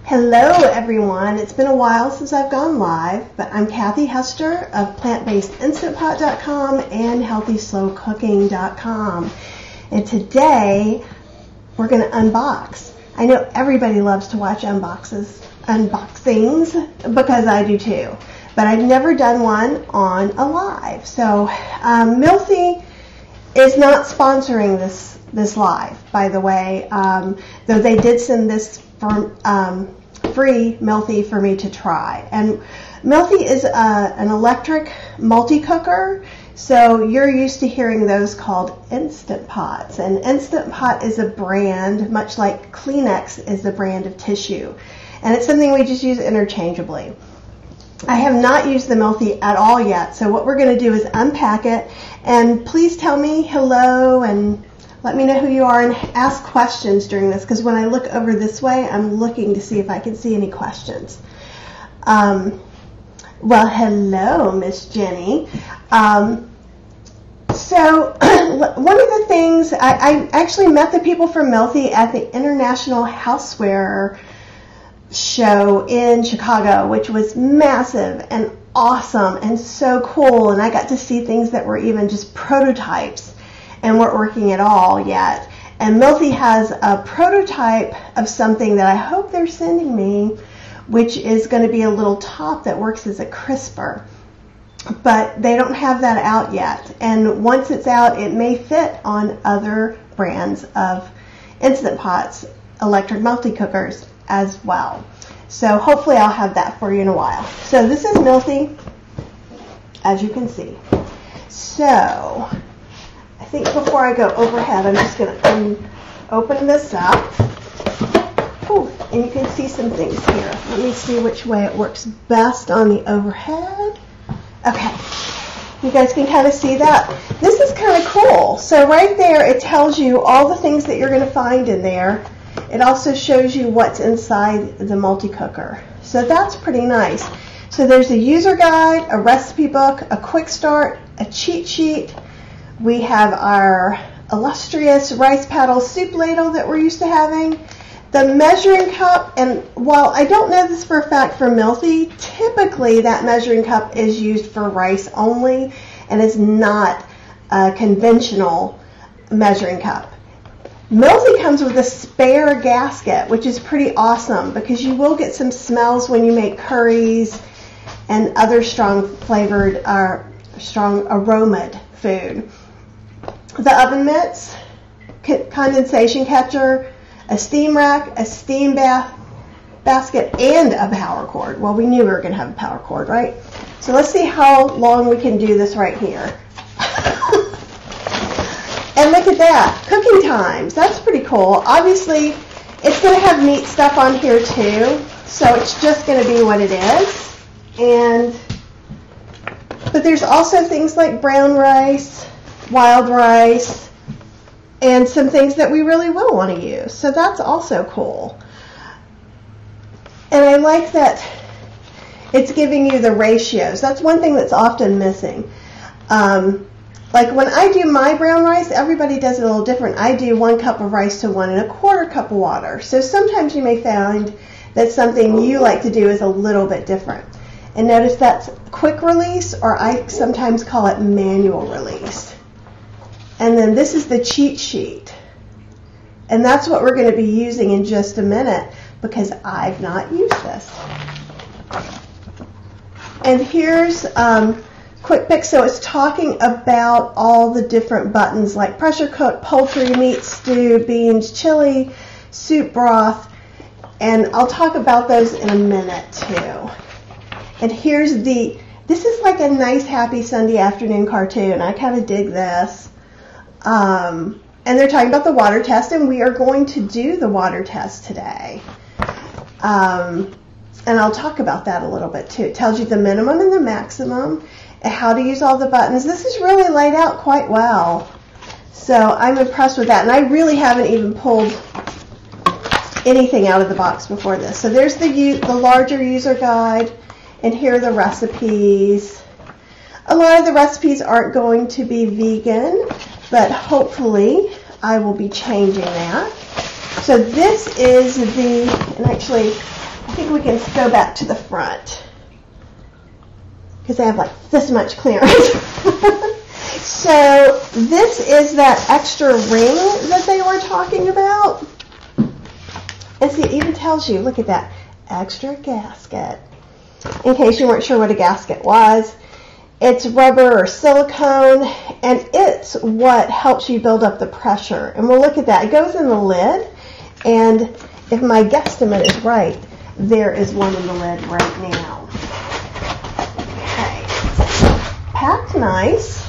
Hello everyone, it's been a while since I've gone live, but I'm Kathy Hester of plantbasedinstantpot.com and healthyslowcooking.com, and today we're going to unbox. I know everybody loves to watch unboxings because I do too, but I've never done one on a live. So Mealthy is not sponsoring this live, by the way, though they did send this for free Mealthy for me to try. And Mealthy is an electric multi-cooker, so you're used to hearing those called Instant Pots. And Instant Pot is a brand, much like Kleenex is the brand of tissue. And it's something we just use interchangeably. I have not used the Mealthy at all yet, so what we're going to do is unpack it. And please tell me hello and let me know who you are and ask questions during this, because when I look over this way, I'm looking to see if I can see any questions. Well, hello, Miss Jenny. So one of the things, I actually met the people from Melty at the International Houseware show in Chicago, which was massive and awesome and so cool, and I got to see things that were even just prototypes and weren't working at all yet. And Melty has a prototype of something that I hope they're sending me, which is going to be a little top that works as a crisper. But they don't have that out yet. And once it's out, it may fit on other brands of Instant Pots, electric multi-cookers as well. So hopefully I'll have that for you in a while. So this is Mealthy, as you can see. So I think before I go overhead, I'm just going to open this up. Ooh, and you can see some things here. Let me see which way it works best on the overhead. Okay, you guys can kind of see that. This is kind of cool. So right there, it tells you all the things that you're going to find in there. It also shows you what's inside the multi-cooker. So that's pretty nice. So there's a user guide, a recipe book, a quick start, a cheat sheet. We have our illustrious rice paddle soup ladle that we're used to having, the measuring cup, and while I don't know this for a fact for Mealthy, typically that measuring cup is used for rice only and is not a conventional measuring cup. Mealthy comes with a spare gasket, which is pretty awesome because you will get some smells when you make curries and other strong flavored or strong aromaed food. The oven mitts, condensation catcher, a steam rack, a steam basket, and a power cord. Well, we knew we were going to have a power cord, right? So let's see how long we can do this right here. And look at that, cooking times. That's pretty cool. Obviously, it's going to have meat stuff on here too, so it's just going to be what it is. But there's also things like brown rice, wild rice, and some things that we really will want to use. So that's also cool. And I like that it's giving you the ratios. That's one thing that's often missing. Like when I do my brown rice, everybody does it a little different. I do 1 cup of rice to 1 1/4 cup of water. So sometimes you may find that something you like to do is a little bit different. And notice that's quick release, or I sometimes call it manual release. And then this is the cheat sheet. And that's what we're going to be using in just a minute because I've not used this. And here's quick pick. So it's talking about all the different buttons like pressure cook, poultry, meat, stew, beans, chili, soup broth. And I'll talk about those in a minute too. And here's this is like a nice happy Sunday afternoon cartoon. I kind of dig this. And they're talking about the water test, and we are going to do the water test today. And I'll talk about that a little bit too. It tells you the minimum and the maximum, and how to use all the buttons. This is really laid out quite well. So I'm impressed with that. And I really haven't even pulled anything out of the box before this. So there's the larger user guide, and here are the recipes. A lot of the recipes aren't going to be vegan, but hopefully I will be changing that. So this is and actually think we can go back to the front because they have like this much clearance. So this is that extra ring that they were talking about. And see, it even tells you, look at that, extra gasket. In case you weren't sure what a gasket was, it's rubber or silicone, and it's what helps you build up the pressure. And we'll look at that. It goes in the lid, and if my guesstimate is right, there is one in the lid right now. Okay, packed nice.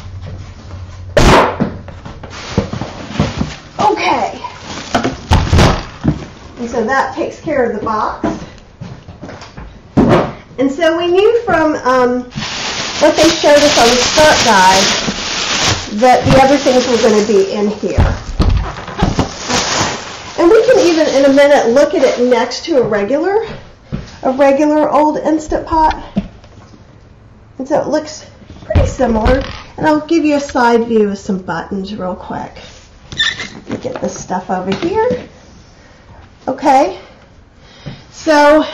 Okay, and so that takes care of the box. And so we knew from what they showed us on the start guide that the other things were going to be in here. And we can even, in a minute, look at it next to a regular old Instant Pot. And so it looks pretty similar. And I'll give you a side view of some buttons real quick. Let me get this stuff over here. Okay. So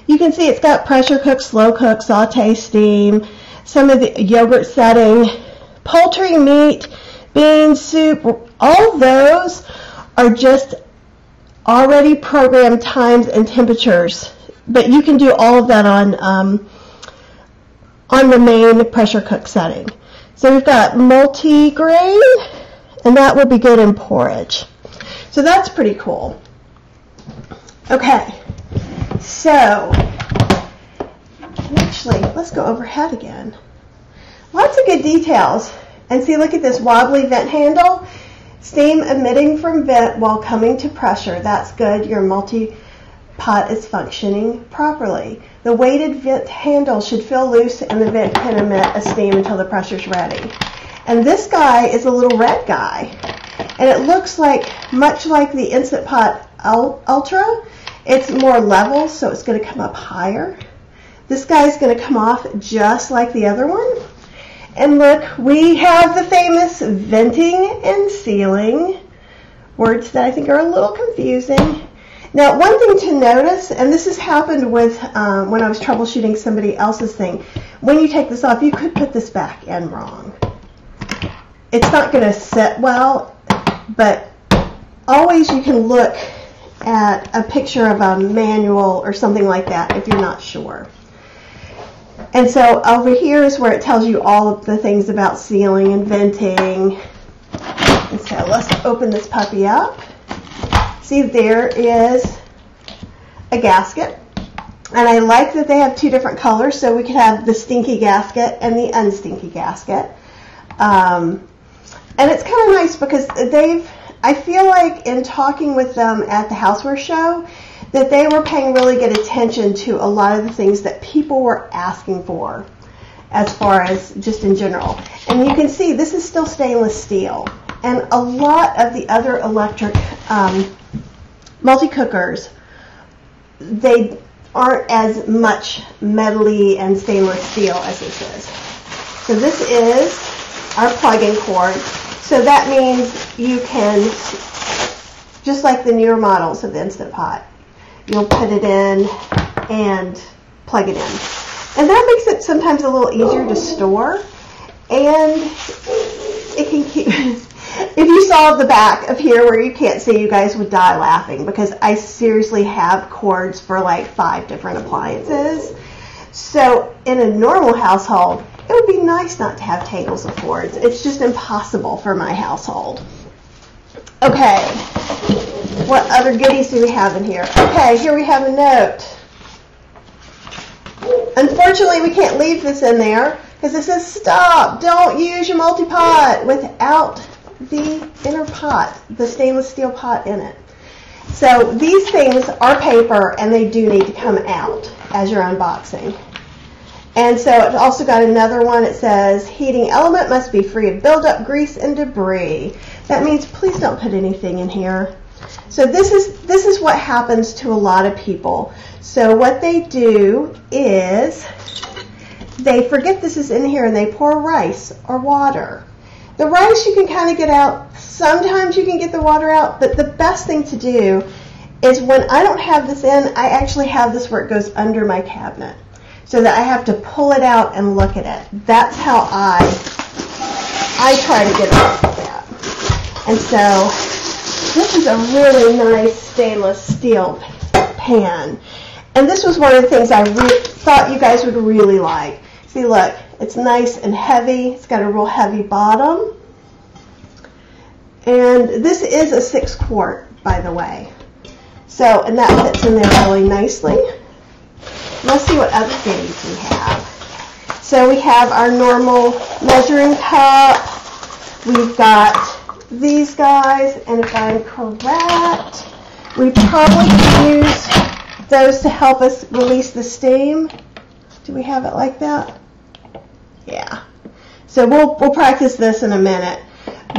you can see it's got pressure cook, slow cook, saute, steam, some of the yogurt setting, poultry, meat, beans, soup, all those are just already programmed times and temperatures. But you can do all of that on the main pressure cook setting. So we've got multi-grain, and that will be good in porridge. So that's pretty cool. Okay. So, actually, let's go overhead again. Lots of good details. And see, look at this wobbly vent handle. Steam emitting from vent while coming to pressure. That's good. Your multi-pot is functioning properly. The weighted vent handle should feel loose and the vent can emit a steam until the pressure's ready. And this guy is a little red guy. And it looks like, much like the Instant Pot Ultra, it's more level, so it's going to come up higher. This guy's going to come off just like the other one. And look, we have the famous venting and sealing, words that I think are a little confusing. Now, one thing to notice, and this has happened with when I was troubleshooting somebody else's thing, when you take this off, you could put this back in wrong. It's not going to sit well, but always you can look at a picture of a manual or something like that if you're not sure. And so over here is where it tells you all of the things about sealing and venting. And so let's open this puppy up. See, there is a gasket. And I like that they have two different colors, so we could have the stinky gasket and the unstinky gasket. And it's kind of nice because I feel like in talking with them at the Houseware Show, that they were paying really good attention to a lot of the things that people were asking for as far as just in general. And you can see this is still stainless steel. And a lot of the other electric multi-cookers, they aren't as much metally and stainless steel as this is. So this is our plug-in cord. So that means you can, just like the newer models of the Instant Pot, you'll put it in and plug it in. And that makes it sometimes a little easier to store. And it can keep, if you saw the back of here where you can't see, you guys would die laughing because I seriously have cords for like 5 different appliances. So in a normal household, it would be nice not to have tables of cords. It's just impossible for my household. Okay, what other goodies do we have in here? Okay, here we have a note. Unfortunately, we can't leave this in there because it says stop, don't use your multi-pot without the inner pot, the stainless steel pot in it. So these things are paper and they do need to come out as you're unboxing. And so it's also got another one. It says heating element must be free of buildup, grease, and debris. That means please don't put anything in here. So this is what happens to a lot of people. So what they do is they forget this is in here and they pour rice or water. The rice you can kind of get out. Sometimes you can get the water out, but the best thing to do is when I don't have this in, I actually have this where it goes under my cabinet, so that I have to pull it out and look at it. That's how I try to get it off of that. And so this is a really nice stainless steel pan. And this was one of the things I thought you guys would really like. See, look, it's nice and heavy. It's got a real heavy bottom. And this is a 6-quart, by the way. So, and that fits in there really nicely. Let's see what other goodies we have. So we have our normal measuring cup. We've got these guys, and if I'm correct, we probably can use those to help us release the steam. Do we have it like that? Yeah. So we'll practice this in a minute.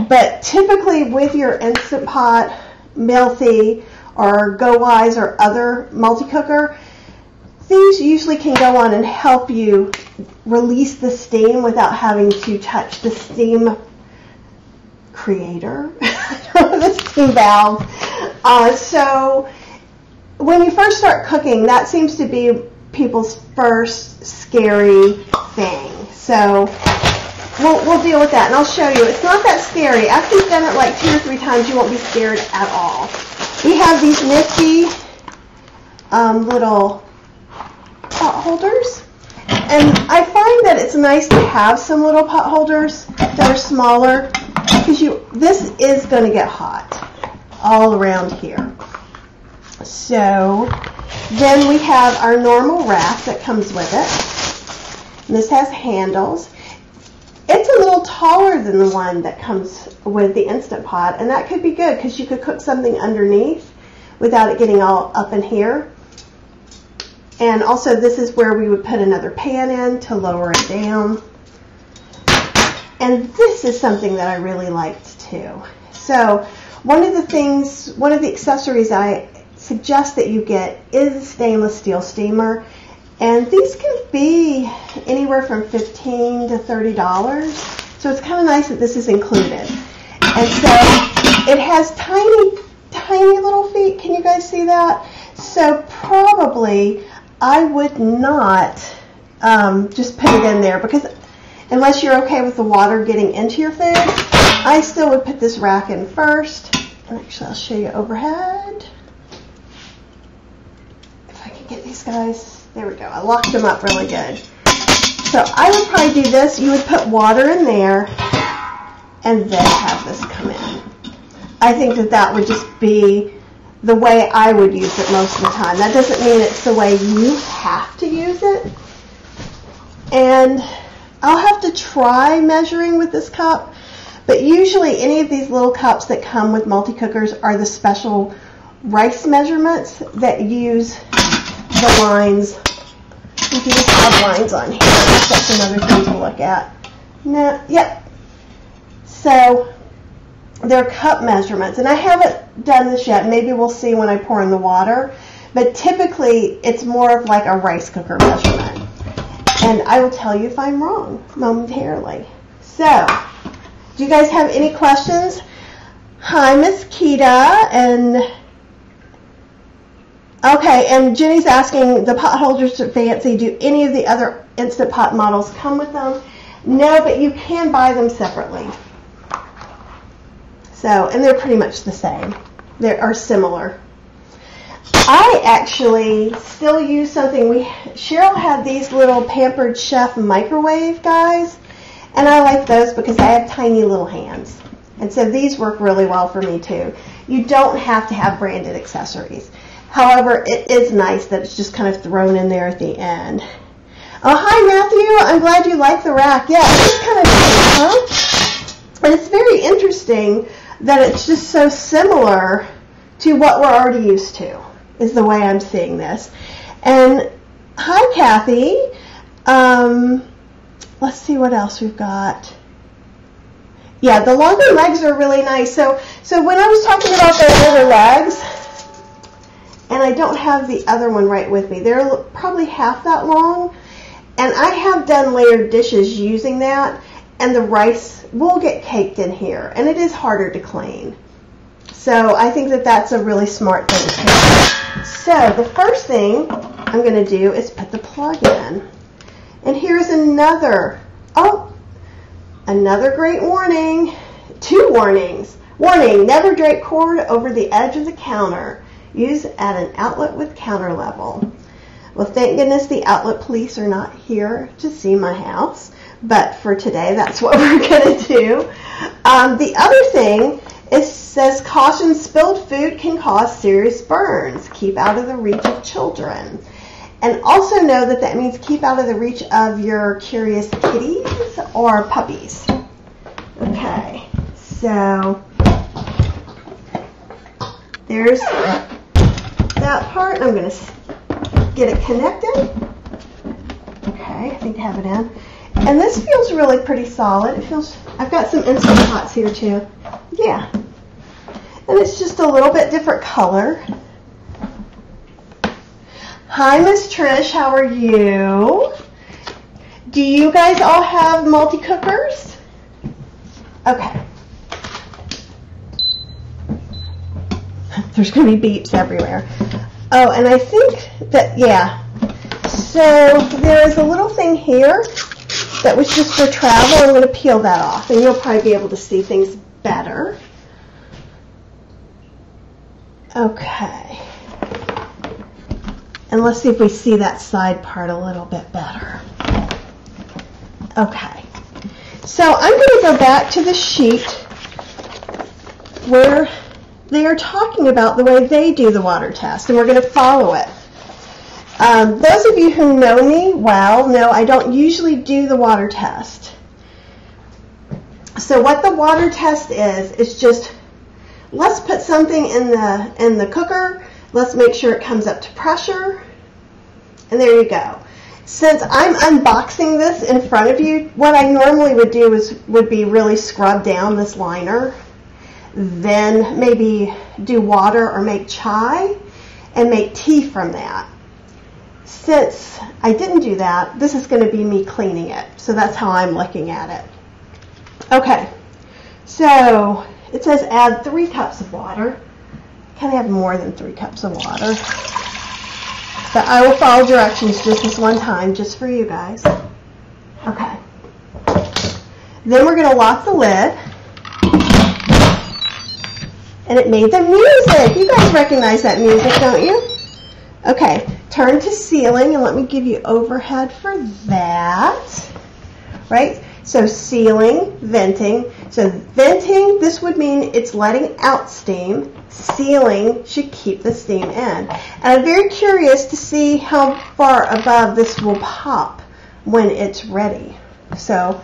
But typically with your Instant Pot, Mealthy, or Go Wise, or other multi-cooker, these usually can go on and help you release the steam without having to touch the steam creator, the steam valve. So when you first start cooking, that seems to be people's first scary thing. So we'll deal with that, and I'll show you. It's not that scary. After you've done it like 2 or 3 times, you won't be scared at all. We have these nifty little pot holders, and I find that it's nice to have some little pot holders that are smaller, because this is going to get hot all around here. So then we have our normal rack that comes with it. And this has handles. It's a little taller than the one that comes with the Instant Pot, and that could be good because you could cook something underneath without it getting all up in here. And also this is where we would put another pan in to lower it down. And this is something that I really liked too. So one of the accessories I suggest that you get is a stainless steel steamer. And these can be anywhere from $15 to $30. So it's kind of nice that this is included. And so it has tiny, tiny little feet. Can you guys see that? So probably I would not just put it in there, because unless you're okay with the water getting into your food, I still would put this rack in first. And actually, I'll show you overhead. If I can get these guys. There we go. I locked them up really good. So I would probably do this. You would put water in there and then have this come in. I think that would just be the way I would use it most of the time. That doesn't mean it's the way you have to use it. And I'll have to try measuring with this cup, but usually any of these little cups that come with multi-cookers are the special rice measurements that use the lines. You can just have lines on here. That's another thing to look at. No, yep. So they're cup measurements, and I haven't done this yet. Maybe we'll see when I pour in the water. But typically, it's more of like a rice cooker measurement. And I will tell you if I'm wrong momentarily. So, do you guys have any questions? Hi, Miss Kita, and okay, and Jenny's asking, the pot holders are fancy. Do any of the other Instant Pot models come with them? No, but you can buy them separately. So, and they're pretty much the same. They are similar. I actually still use something. Cheryl had these little Pampered Chef microwave guys, and I like those because I have tiny little hands. And so these work really well for me too. You don't have to have branded accessories. However, it is nice that it's just kind of thrown in there at the end. Oh, hi Matthew. I'm glad you like the rack. Yeah, it's kind of nice, huh? And it's very interesting that it's just so similar to what we're already used to, is the way I'm seeing this. And hi Kathy. Let's see what else we've got. Yeah, the longer legs are really nice. So when I was talking about those other legs, and I don't have the other one right with me, they're probably half that long, and I have done layered dishes using that, and the rice will get caked in here, and it is harder to clean. So I think that that's a really smart thing too. So the first thing I'm going to do is put the plug in. And here's another great warning. 2 warnings. Warning, never drape cord over the edge of the counter. Use at an outlet with counter level. Well, thank goodness the outlet police are not here to see my house. But for today, that's what we're going to do. The other thing, it says caution, spilled food can cause serious burns. Keep out of the reach of children. And also know that that means keep out of the reach of your curious kitties or puppies. Okay, so there's that part. I'm going to get it connected. Okay, I think I have it in. And this feels really pretty solid. It feels, I've got some Instant Pots here too. Yeah. And it's just a little bit different color. Hi, Miss Trish, how are you? Do you guys all have multi-cookers? Okay. There's going to be beeps everywhere. Oh, and I think that, yeah. So there is a little thing here that was just for travel. I'm going to peel that off, and you'll probably be able to see things better. Okay. And let's see if we see that side part a little bit better. Okay. So I'm going to go back to the sheet where they are talking about the way they do the water test, and we're going to follow it. Those of you who know me well know I don't usually do the water test. So what the water test is just, let's put something in the cooker. Let's make sure it comes up to pressure. And there you go. Since I'm unboxing this in front of you, what I normally would do would be really scrub down this liner, then maybe do water or make chai and make tea from that. Since I didn't do that, this is going to be me cleaning it. So that's how I'm looking at it. Okay, so it says add 3 cups of water. Can I have more than 3 cups of water? But I will follow directions just this one time, just for you guys. Okay. Then we're going to lock the lid. And it made the music. You guys recognize that music, don't you? Okay. Turn to sealing, and let me give you overhead for that. Right? So sealing, venting. So venting, this would mean it's letting out steam. Sealing should keep the steam in. And I'm very curious to see how far above this will pop when it's ready. So,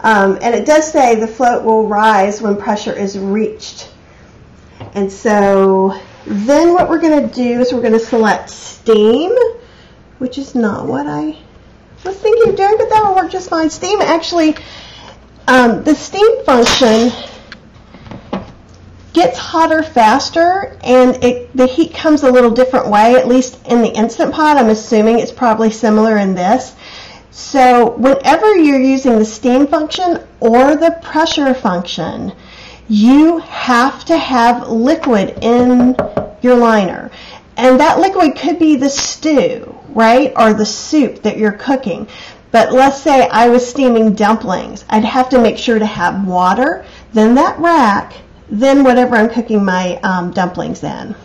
and it does say the float will rise when pressure is reached. And so then what we're going to do is we're going to select steam, which is not what I was thinking of doing, but that will work just fine. Steam actually, the steam function gets hotter faster, and the heat comes a little different way, at least in the Instant Pot. I'm assuming it's probably similar in this. So whenever you're using the steam function or the pressure function, you have to have liquid in your liner. And that liquid could be the stew, right, or the soup that you're cooking. But let's say I was steaming dumplings. I'd have to make sure to have water, then that rack, then whatever I'm cooking my dumplings in.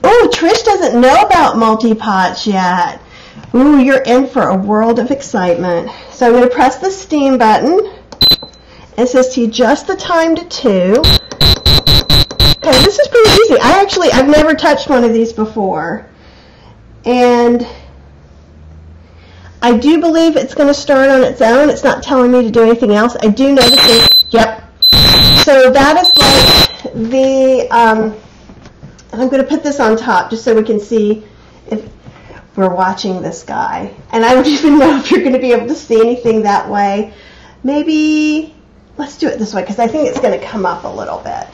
Oh, Trish doesn't know about multi-pots yet. Ooh, you're in for a world of excitement. So I'm going to press the steam button. It says to adjust the time to 2. Okay, this is pretty easy. I've never touched one of these before. And I do believe it's going to start on its own. It's not telling me to do anything else. I do notice yep. So that is like the, and I'm going to put this on top just so we can see if we're watching this guy. And I don't even know if you're going to be able to see anything that way. Maybe, let's do it this way because I think it's going to come up a little bit.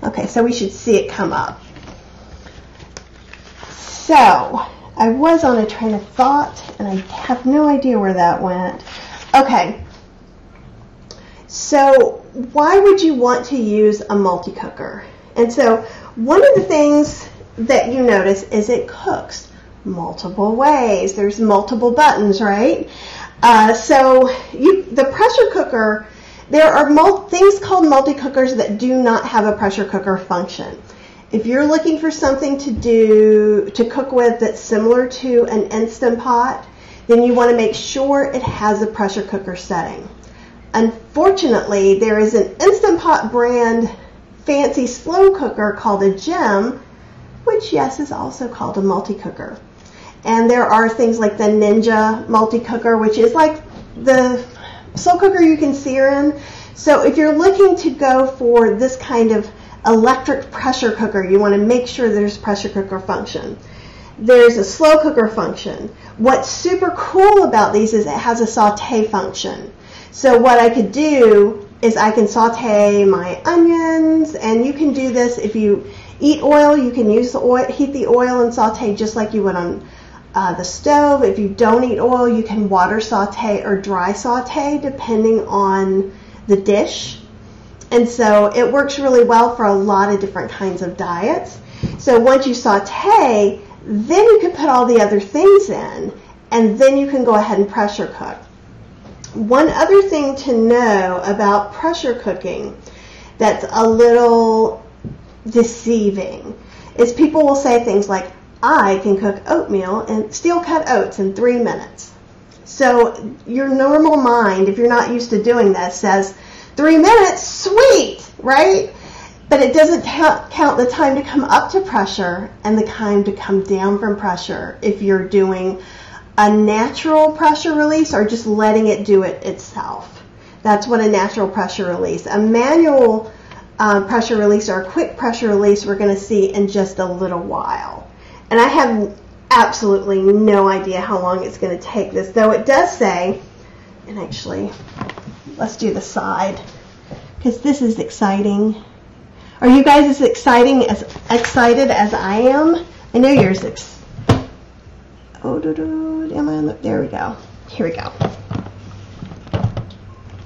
Okay, so we should see it come up. So, I was on a train of thought, and I have no idea where that went. Okay, so why would you want to use a multi-cooker? And so one of the things that you notice is it cooks multiple ways. There's multiple buttons, right? The pressure cooker, there are things called multi-cookers that do not have a pressure cooker function. If you're looking for something to cook with that's similar to an Instant Pot, then you want to make sure it has a pressure cooker setting. Unfortunately, there is an Instant Pot brand fancy slow cooker called a gem, which yes is also called a multi-cooker. And there are things like the Ninja multi-cooker, which is like the slow cooker you can sear in. So if you're looking to go for this kind of electric pressure cooker, you want to make sure there's pressure cooker function. There's a slow cooker function. What's super cool about these is it has a saute function. So what I could do is I can saute my onions, and you can do this if you eat oil. You can use the oil, heat the oil and saute just like you would on the stove. If you don't eat oil, you can water saute or dry saute depending on the dish. And so it works really well for a lot of different kinds of diets. So once you saute, then you can put all the other things in, and then you can go ahead and pressure cook. One other thing to know about pressure cooking that's a little deceiving is people will say things like, I can cook oatmeal and steel cut oats in 3 minutes. So your normal mind, if you're not used to doing this, says 3 minutes, sweet, right? But it doesn't count the time to come up to pressure and the time to come down from pressure if you're doing a natural pressure release or just letting it do it itself. That's what a natural pressure release. A manual pressure release or a quick pressure release we're going to see in just a little while. And I have absolutely no idea how long it's going to take this, though it does say, and actually, let's do the side, because this is exciting. Are you guys as excited as I am? I know yours there we go. Here we go.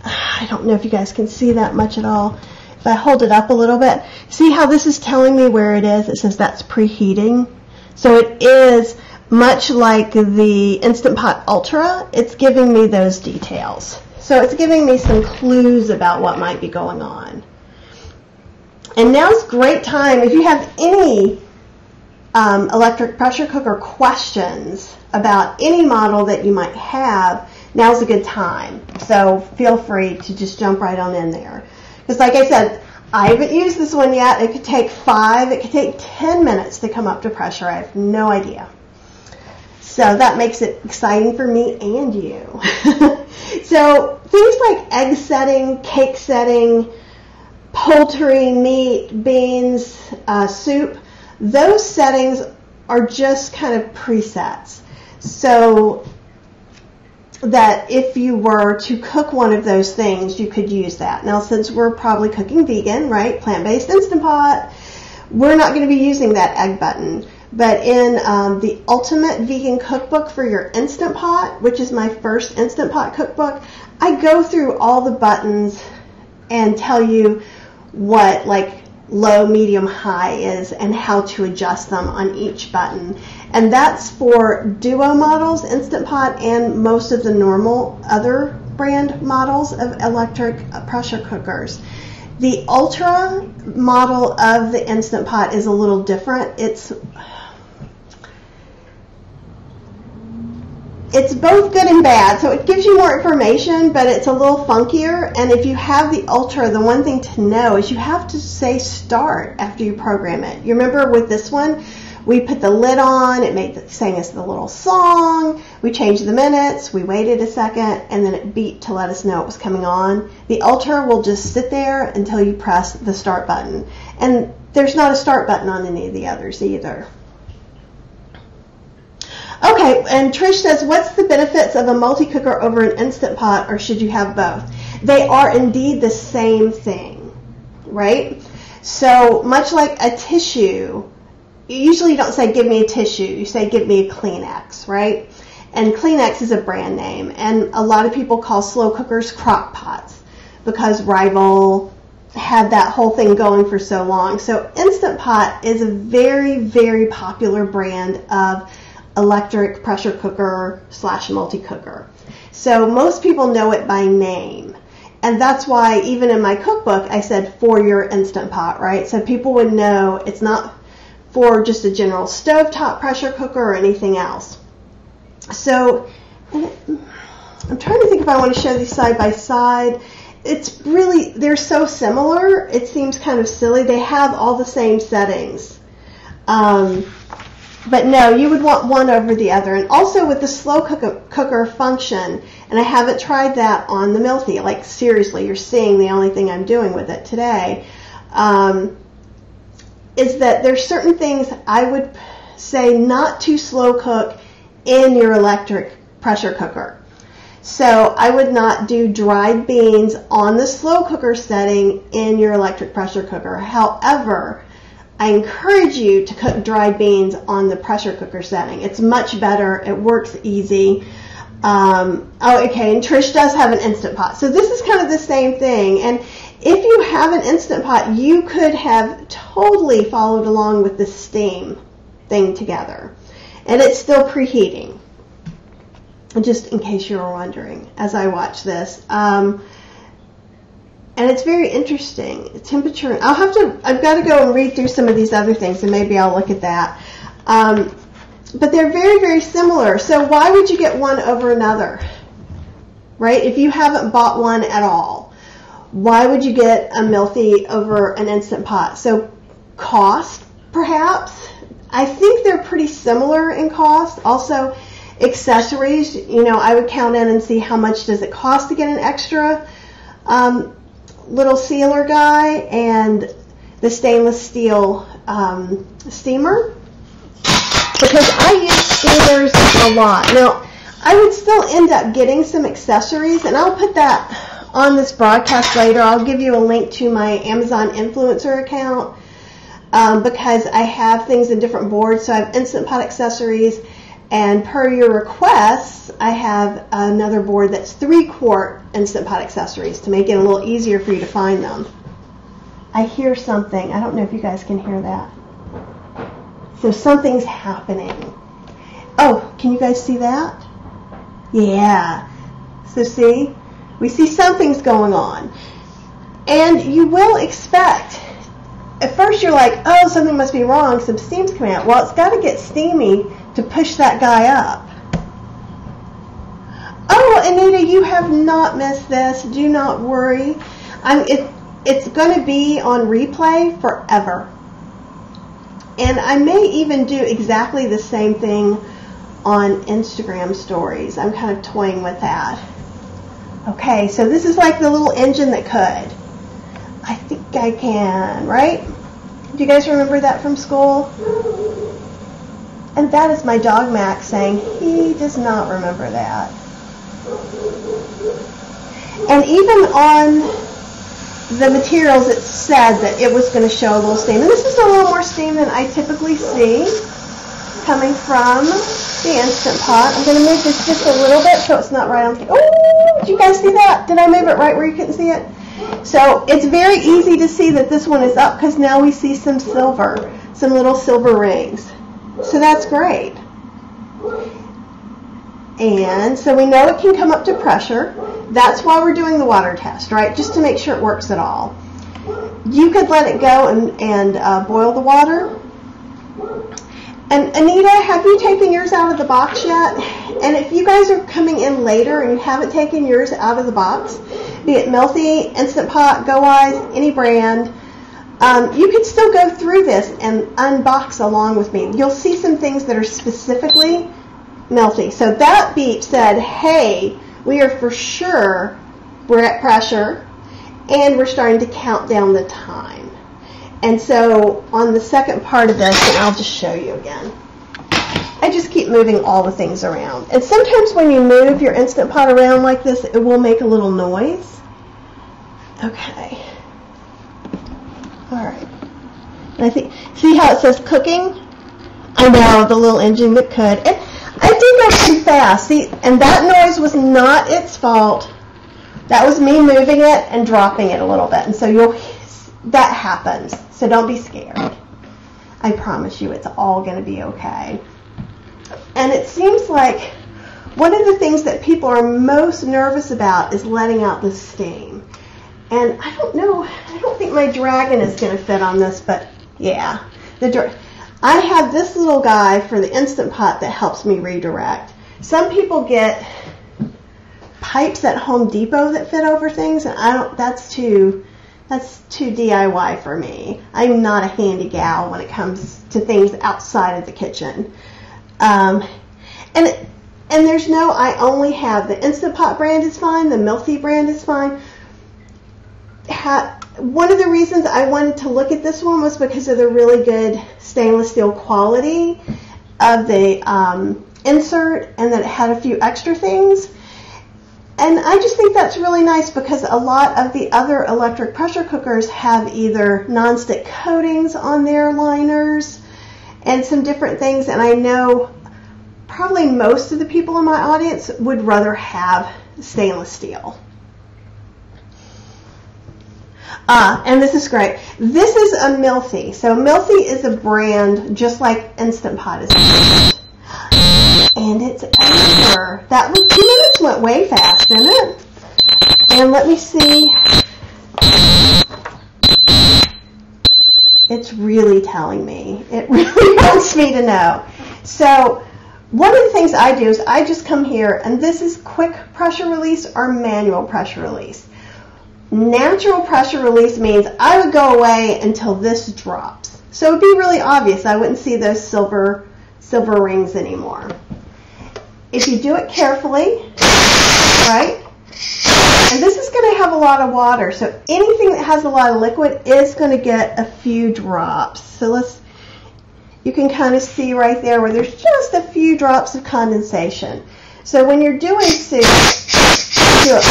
I don't know if you guys can see that much at all. If I hold it up a little bit, see how this is telling me where it is? It says that's preheating. So it is much like the Instant Pot Ultra. It's giving me those details. So it's giving me some clues about what might be going on. And now's a great time if you have any electric pressure cooker questions about any model that you might have, now's a good time. So feel free to just jump right on in there. Because like I said, I haven't used this one yet. It could take 5, it could take 10 minutes to come up to pressure. I have no idea. So that makes it exciting for me and you. So things like egg setting, cake setting, poultry, meat, beans, soup, those settings are just kind of presets. So that if you were to cook one of those things, you could use that. Now, since we're probably cooking vegan, right, plant-based Instant Pot, we're not going to be using that egg button. But in the Ultimate Vegan Cookbook for your Instant Pot, which is my first Instant Pot cookbook, I go through all the buttons and tell you what like low, medium, high is and how to adjust them on each button. And that's for Duo models, Instant Pot, and most of the normal other brand models of electric pressure cookers. The Ultra model of the Instant Pot is a little different. It's both good and bad, so it gives you more information, but it's a little funkier. And if you have the Ultra, the one thing to know is you have to say start after you program it. You remember with this one, we put the lid on, it sang us the little song, we changed the minutes, we waited a second, and then it beeped to let us know it was coming on. The Ultra will just sit there until you press the start button. And there's not a start button on any of the others either. Okay, and Trish says, what's the benefits of a multi-cooker over an Instant Pot, or should you have both? They are indeed the same thing, right? So much like a tissue, you usually don't say give me a tissue, you say give me a Kleenex, right? And Kleenex is a brand name, and a lot of people call slow cookers crock pots. because Rival had that whole thing going for so long. So Instant Pot is a very, very popular brand of electric pressure cooker / multi-cooker. So most people know it by name. And that's why even in my cookbook I said for your Instant Pot, right? So people would know it's not for just a general stovetop pressure cooker or anything else. So I'm trying to think if I want to show these side by side. It's really, they're so similar, it seems kind of silly. They have all the same settings. But no, you would want one over the other. And also with the slow cooker function, and I haven't tried that on the Mealthy. Like seriously, you're seeing the only thing I'm doing with it today. Is that there's certain things I would say not to slow cook in your electric pressure cooker. So I would not do dried beans on the slow cooker setting in your electric pressure cooker. However, I encourage you to cook dried beans on the pressure cooker setting. It's much better. It works easy. Okay, and Trish does have an Instant Pot. So this is kind of the same thing. And if you have an Instant Pot, you could have totally followed along with the steam thing together. And it's still preheating, just in case you were wondering as I watch this. And it's very interesting. Temperature, I've got to go and read through some of these other things, and maybe I'll look at that. But they're very, very similar. So why would you get one over another, right? If you haven't bought one at all, why would you get a Mealthy over an Instant Pot? So cost, perhaps. I think they're pretty similar in cost. Also, accessories, you know, I would count in and see how much does it cost to get an extra little sealer guy and the stainless steel steamer, because I use steamers a lot. Now, I would still end up getting some accessories, and I'll put that on this broadcast later. I'll give you a link to my Amazon influencer account because I have things in different boards. So I have Instant Pot accessories, and per your requests, I have another board that's 3-quart Instant Pot accessories to make it a little easier for you to find them. I hear something. I don't know if you guys can hear that. So something's happening. Oh, can you guys see that? Yeah. So see? We see something's going on. And you will expect, at first you're like, oh, something must be wrong, some steam's coming out. Well, it's got to get steamy to push that guy up. Oh, Anita, you have not missed this. Do not worry. It's going to be on replay forever. And I may even do exactly the same thing on Instagram stories. I'm kind of toying with that. Okay, so this is like the little engine that could. I think I can, right? Do you guys remember that from school? And that is my dog Max saying he does not remember that. And even on the materials, it said that it was going to show a little steam. And this is a little more steam than I typically see coming from the Instant Pot. I'm going to move this just a little bit so it's not right on. Oh, did you guys see that? Did I move it right where you couldn't see it? So it's very easy to see that this one is up because now we see some silver, some little silver rings. So that's great. And so we know it can come up to pressure. That's why we're doing the water test, right? Just to make sure it works at all. You could let it go and boil the water. And Anita, have you taken yours out of the box yet? And if you guys are coming in later and you haven't taken yours out of the box, be it Mealthy, Instant Pot, Go Wise, any brand, you could still go through this and unbox along with me. You'll see some things that are specifically Mealthy. So that beep said, hey, we are for sure, we're at pressure, and we're starting to count down the time. And so on the second part of this, and I'll just show you again, I just keep moving all the things around. And sometimes when you move your Instant Pot around like this, it will make a little noise. Okay. All right. And I think, see how it says cooking? I know, the little engine that could. And I did go pretty fast. See, and that noise was not its fault That was me moving it and dropping it a little bit. And so that happens. So don't be scared. I promise you it's all going to be okay. And it seems like one of the things that people are most nervous about is letting out the steam. And I don't know, I don't think my dragon is going to fit on this, but yeah. I have this little guy for the Instant Pot that helps me redirect. Some people get pipes at Home Depot that fit over things, and that's too DIY for me. I'm not a handy gal when it comes to things outside of the kitchen. And there's no, I only have the Instant Pot brand is fine, the Mealthy brand is fine. One of the reasons I wanted to look at this one was because of the really good stainless steel quality of the insert, and that it had a few extra things. And I just think that's really nice because a lot of the other electric pressure cookers have either nonstick coatings on their liners and some different things, and I know probably most of the people in my audience would rather have stainless steel. And this is great. This is a Mealthy. So Mealthy is a brand just like Instant Pot is a brand. And it's over. That was 2 minutes went way fast, didn't it? And let me see. It's really telling me. It really wants me to know. So one of the things I do is I just come here, and this is quick pressure release or manual pressure release. Natural pressure release means I would go away until this drops. So it would be really obvious. I wouldn't see those silver rings anymore. If you do it carefully, right? And this is going to have a lot of water. So anything that has a lot of liquid is going to get a few drops. So you can kind of see right there where there's just a few drops of condensation. So when you're doing soup, do it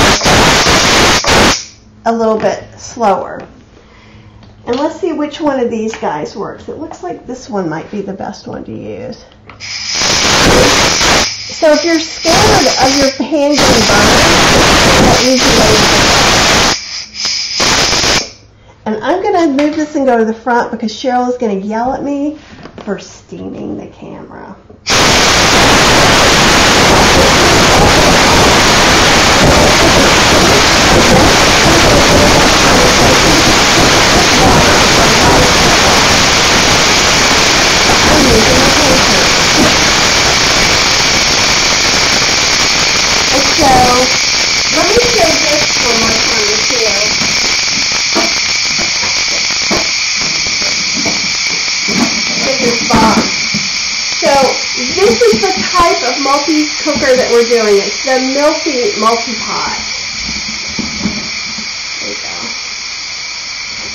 a little bit slower. And let's see which one of these guys works. It looks like this one might be the best one to use. So if you're scared of your pan getting burned, that usually. And I'm going to move this and go to the front because Cheryl is going to yell at me for steaming the camera. So, let me show this one more time too. This is bomb. So, this is the type of multi-cooker that we're doing. It's the Mealthy Multipot. There you go.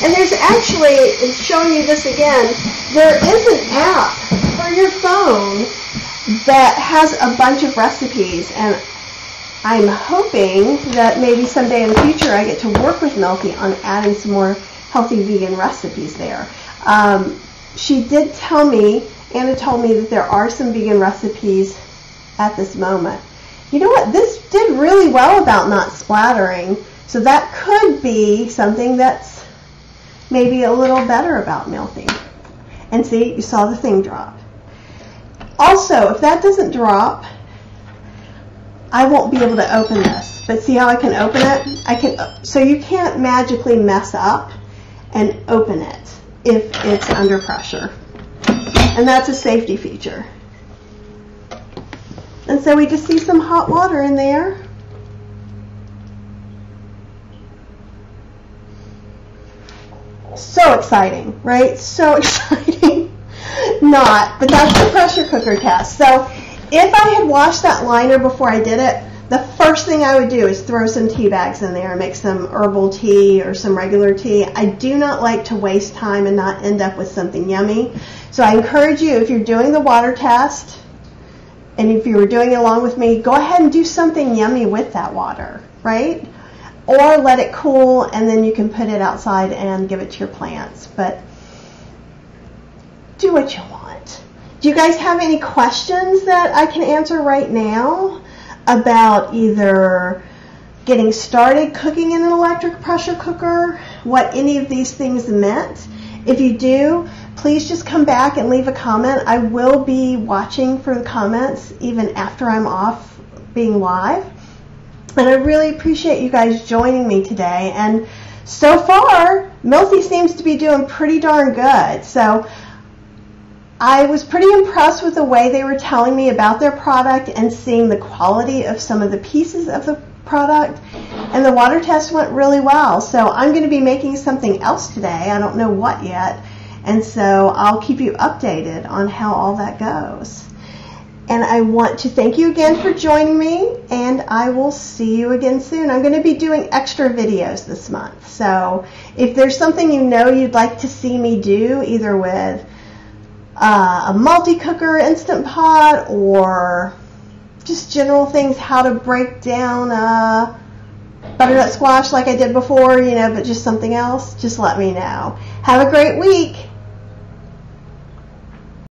And there's actually, showing you this again, there is an app for your phone that has a bunch of recipes, and I'm hoping that maybe someday in the future I get to work with Melty on adding some more healthy vegan recipes there. She did tell me, Anna told me that there are some vegan recipes at this moment. You know what? This did really well about not splattering, so that could be something that's maybe a little better about Melty. And see, you saw the thing drop. Also, if that doesn't drop, I won't be able to open this, but see how I can open it? So you can't magically mess up and open it if it's under pressure. And that's a safety feature. And so we just see some hot water in there. So exciting, right? So exciting. Not, but that's the pressure cooker test. So if I had washed that liner before I did it, the first thing I would do is throw some tea bags in there and make some herbal tea or some regular tea. I do not like to waste time and not end up with something yummy. So I encourage you, if you're doing the water test, and if you were doing it along with me, go ahead and do something yummy with that water, right? Or let it cool and then you can put it outside and give it to your plants. But do what you want. Do you guys have any questions that I can answer right now about either getting started cooking in an electric pressure cooker, what any of these things meant. If you do, please just come back and leave a comment. I will be watching for the comments even after I'm off being live. And I really appreciate you guys joining me today. And so far, Melty seems to be doing pretty darn good. So I was pretty impressed with the way they were telling me about their product and seeing the quality of some of the pieces of the product. And the water test went really well. So I'm going to be making something else today. I don't know what yet. And so I'll keep you updated on how all that goes. And I want to thank you again for joining me, and I will see you again soon. I'm going to be doing extra videos this month. So if there's something you know you'd like to see me do, either with a multi-cooker Instant Pot or just general things, how to break down butternut squash like I did before, but just something else, just let me know. Have a great week.